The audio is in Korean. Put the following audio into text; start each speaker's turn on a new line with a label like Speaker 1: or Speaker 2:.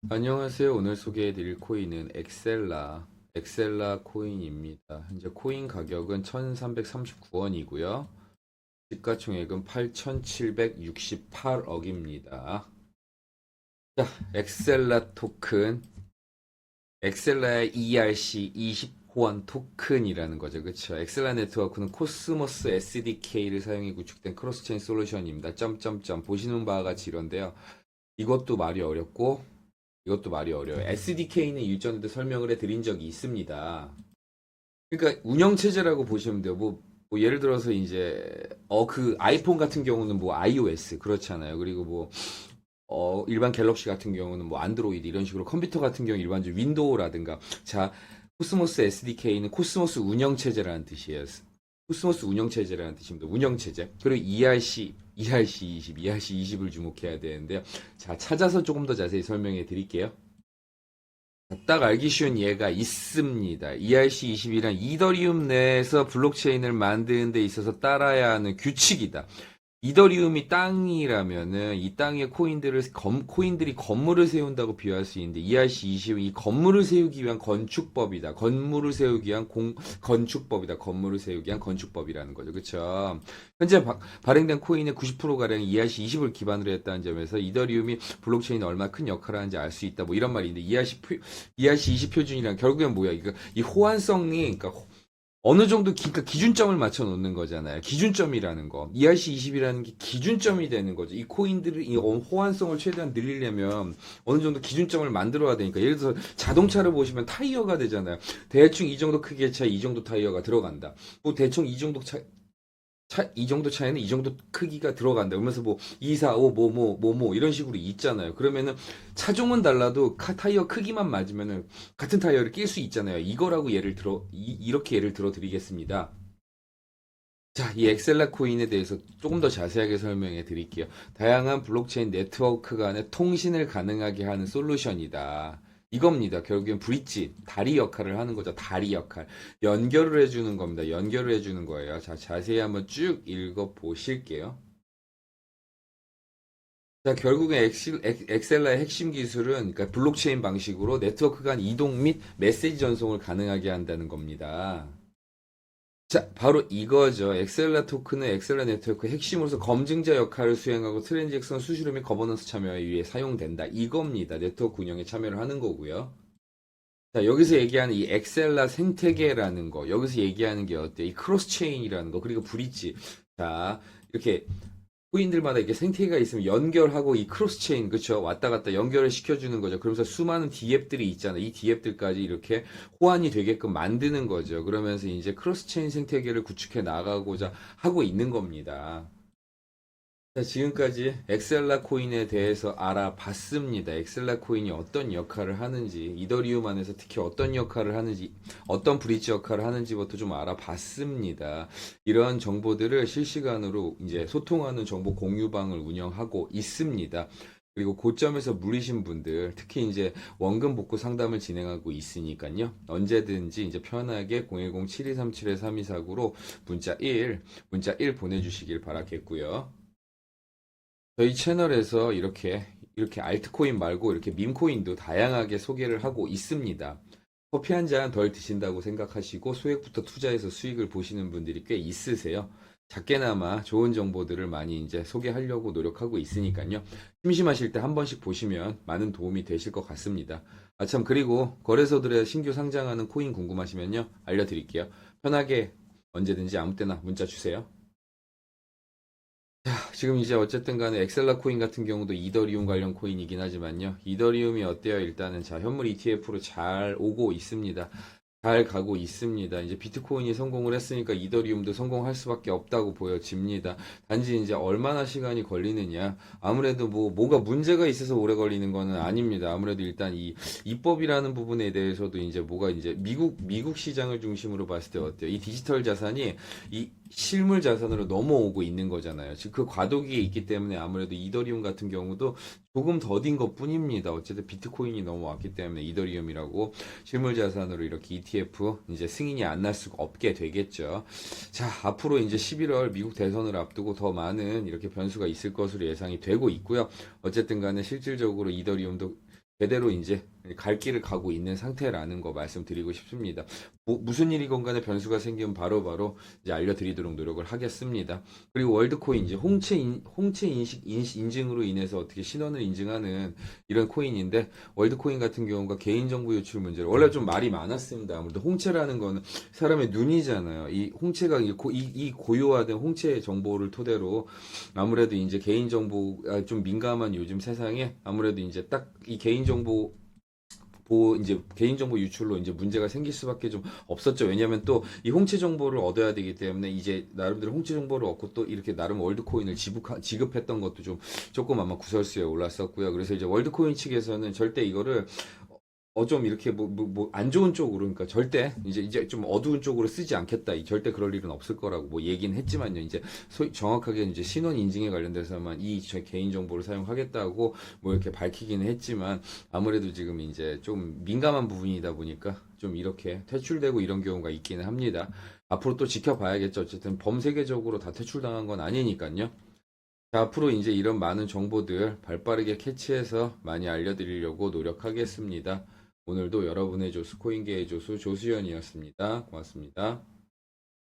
Speaker 1: 안녕하세요. 오늘 소개해드릴 코인은 엑셀라 코인입니다. 현재 코인 가격은 1339원이고요. 시가총액은 8768억입니다. 자, 엑셀라 토큰, 엑셀라의 ERC20호환 토큰이라는 거죠. 그쵸? 엑셀라 네트워크는 코스모스 SDK를 사용해 구축된 크로스체인 솔루션입니다. 점점점 보시는 바와 같이 이런데요. 이것도 말이 어렵고 이것도 말이 어려워요. SDK는 일전에도 설명을 해드린 적이 있습니다. 그러니까 운영체제라고 보시면 돼요. 뭐 예를 들어서 이제 그 아이폰 같은 경우는 뭐 iOS 그렇잖아요. 그리고 뭐 일반 갤럭시 같은 경우는 뭐 안드로이드 이런 식으로 컴퓨터 같은 경우 일반적으로 윈도우라든가 자 코스모스 SDK는 코스모스 운영체제라는 뜻이에요. 코스모스 운영체제라는 뜻입니다. 운영체제. 그리고 ERC20을 주목해야 되는데요. 자, 찾아서 조금 더 자세히 설명해 드릴게요. 딱 알기 쉬운 예가 있습니다. ERC20이란 이더리움 내에서 블록체인을 만드는 데 있어서 따라야 하는 규칙이다. 이더리움이 땅이라면은 이 땅에 코인들이 건물을 세운다고 비유할 수 있는데 ERC20은 이 건물을 세우기 위한 건축법이다. 건축법이다. 건물을 세우기 위한 건축법이라는 거죠. 그쵸? 현재 발행된 코인의 90%가량 ERC20을 기반으로 했다는 점에서 이더리움이 블록체인에 얼마나 큰 역할을 하는지 알 수 있다. 뭐 이런 말인데 ERC20 표준이란 결국엔 뭐야? 이 호환성이 그러니까 어느 정도 그러니까 기준점을 맞춰 놓는 거잖아요. 기준점이라는 거. ERC20이라는 게 기준점이 되는 거죠. 이 코인들을 이 호환성을 최대한 늘리려면 어느 정도 기준점을 만들어야 되니까 예를 들어서 자동차를 보시면 타이어가 되잖아요. 대충 이 정도 크기의 차, 이 정도 타이어가 들어간다. 뭐 대충 이 정도 차에는 이 정도 크기가 들어간다. 그러면서 뭐 2, 4, 5, 이런 식으로 있잖아요. 그러면은 차종은 달라도 타이어 크기만 맞으면은 같은 타이어를 낄 수 있잖아요. 이거라고 이렇게 예를 들어 드리겠습니다. 자, 이 엑셀라 코인에 대해서 조금 더 자세하게 설명해 드릴게요. 다양한 블록체인 네트워크 간의 통신을 가능하게 하는 솔루션이다. 이겁니다. 결국엔 브릿지, 다리 역할을 하는 거죠. 다리 역할. 연결을 해주는 겁니다. 연결을 해주는 거예요. 자, 자세히 한번 쭉 읽어 보실게요. 자, 결국엔 엑셀라의 핵심 기술은 그러니까 블록체인 방식으로 네트워크 간 이동 및 메시지 전송을 가능하게 한다는 겁니다. 자, 바로 이거죠. 엑셀라 토큰은 엑셀라 네트워크의 핵심으로서 검증자 역할을 수행하고 트랜잭션 수수료 및 거버넌스 참여에 위해 사용된다. 이겁니다. 네트워크 운영에 참여를 하는 거고요. 자, 여기서 얘기하는 이 엑셀라 생태계라는 거, 여기서 얘기하는 게 어때요? 이 크로스 체인이라는 거, 그리고 브릿지. 자, 이렇게 코인들마다 이렇게 생태계가 있으면 연결하고 이 크로스 체인, 그쵸? 왔다 갔다 연결을 시켜주는 거죠. 그러면서 수많은 D앱들이 있잖아요. 이 D앱들까지 이렇게 호환이 되게끔 만드는 거죠. 그러면서 이제 크로스 체인 생태계를 구축해 나가고자 하고 있는 겁니다. 자, 지금까지 엑셀라 코인에 대해서 알아봤습니다. 엑셀라 코인이 어떤 역할을 하는지, 이더리움 안에서 특히 어떤 역할을 하는지, 어떤 브릿지 역할을 하는지부터 좀 알아봤습니다. 이런 정보들을 실시간으로 이제 소통하는 정보 공유방을 운영하고 있습니다. 그리고 고점에서 물리신 분들, 특히 이제 원금 복구 상담을 진행하고 있으니까요. 언제든지 이제 편하게 010-7237-3249로 문자 1 보내주시길 바라겠고요. 저희 채널에서 이렇게 알트코인 말고 이렇게 밈코인도 다양하게 소개를 하고 있습니다. 커피 한 잔 덜 드신다고 생각하시고 소액부터 투자해서 수익을 보시는 분들이 꽤 있으세요. 작게나마 좋은 정보들을 많이 이제 소개하려고 노력하고 있으니까요. 심심하실 때 한 번씩 보시면 많은 도움이 되실 것 같습니다. 아, 참, 그리고 거래소들에 신규 상장하는 코인 궁금하시면요. 알려드릴게요. 편하게 언제든지 아무 때나 문자 주세요. 지금 이제 어쨌든 간에 엑셀라 코인 같은 경우도 이더리움 관련 코인이긴 하지만요. 이더리움이 어때요? 일단은 자, 현물 ETF로 잘 오고 있습니다. 잘 가고 있습니다. 이제 비트코인이 성공을 했으니까 이더리움도 성공할 수밖에 없다고 보여집니다. 단지 이제 얼마나 시간이 걸리느냐. 아무래도 뭐가 문제가 있어서 오래 걸리는 거는 아닙니다. 아무래도 일단 이 입법이라는 부분에 대해서도 이제 뭐가 이제 미국 시장을 중심으로 봤을 때 어때요? 이 디지털 자산이 이 실물 자산으로 넘어오고 있는 거잖아요. 즉 그 과도기에 있기 때문에 아무래도 이더리움 같은 경우도 조금 더딘 것 뿐입니다. 어쨌든 비트코인이 넘어왔기 때문에 이더리움이라고 실물 자산으로 이렇게 ETF 이제 승인이 안 날 수가 없게 되겠죠. 자, 앞으로 이제 11월 미국 대선을 앞두고 더 많은 이렇게 변수가 있을 것으로 예상이 되고 있고요. 어쨌든 간에 실질적으로 이더리움도 제대로 이제 갈 길을 가고 있는 상태라는 거 말씀드리고 싶습니다. 무슨 일이건 간에 변수가 생기면 바로바로 이제 알려드리도록 노력을 하겠습니다. 그리고 월드코인 이제 홍채 인증으로 인해서 어떻게 신원을 인증하는 이런 코인인데, 월드코인 같은 경우가 개인정보 유출 문제로 원래 좀 말이 많았습니다. 아무래도 홍채라는 거는 사람의 눈이잖아요. 이 홍채가 이 고유화된 홍채 정보를 토대로 아무래도 이제 개인정보가 좀 민감한 요즘 세상에 아무래도 이제 딱 이 개인정보 이제 개인정보 유출로 이제 문제가 생길 수밖에 좀 없었죠. 왜냐하면 또 이 홍채 정보를 얻어야 되기 때문에 이제 나름대로 홍채 정보를 얻고 또 이렇게 나름 월드코인을 지급했던 것도 좀 조금 아마 구설수에 올랐었고요. 그래서 이제 월드코인 측에서는 절대 이거를 좀 이렇게 안 좋은 쪽으로, 그러니까 절대 이제 좀 어두운 쪽으로 쓰지 않겠다. 절대 그럴 일은 없을 거라고 뭐 얘기는 했지만요. 이제 정확하게 이제 신원 인증에 관련돼서만 제 개인 정보를 사용하겠다고 뭐 이렇게 밝히기는 했지만, 아무래도 지금 이제 좀 민감한 부분이다 보니까 좀 이렇게 퇴출되고 이런 경우가 있기는 합니다. 앞으로 또 지켜봐야겠죠. 어쨌든 범세계적으로 다 퇴출당한 건 아니니까요. 자, 앞으로 이제 이런 많은 정보들 발빠르게 캐치해서 많이 알려드리려고 노력하겠습니다. 오늘도 여러분의 조수, 코인계의 조수 조수연이었습니다. 고맙습니다.